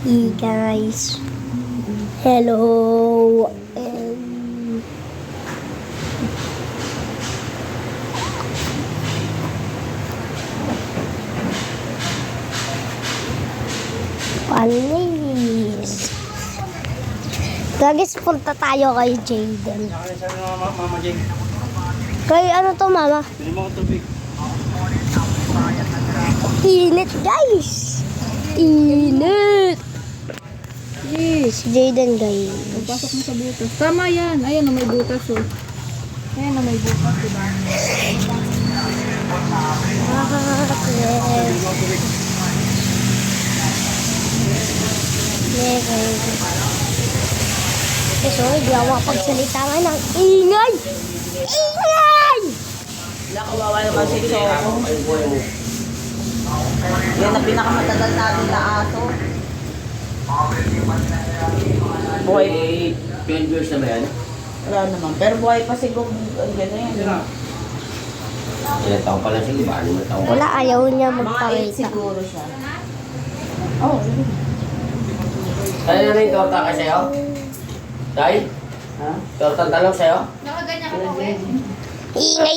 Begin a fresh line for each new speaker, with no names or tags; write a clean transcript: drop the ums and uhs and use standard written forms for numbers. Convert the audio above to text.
Hey guys, hello. Panis. Guys, punta tayo kay Jaden.
Mama Jeng.
Kay ano to, mama?
Pili mo ko tubig.
Init, guys. Init. Yes, Jaden, guys.
Pagpasok mo sa butas. Tama yan. Ayan na may butas oh. Ayan na may butas, diba? So, hindi ako makapagsalita nga ng ingay! Ingay!
Nakawawa naman si Choco. Yan ang pinakamatagal natin na aso. Buhay.
12 years na ba yan?
Wala naman. Pero buhay pa siguro. Ang gano'n yan.
Ilang taon pa lang siguro ba? 5 taon pa?
Wala, ayaw niya
Mga 8
magpakita.
siguro siya. Oh, really?
Tayo na rin torta kasi sa'yo? Tay?
Ha?
Torta talong sa'yo?
Ingay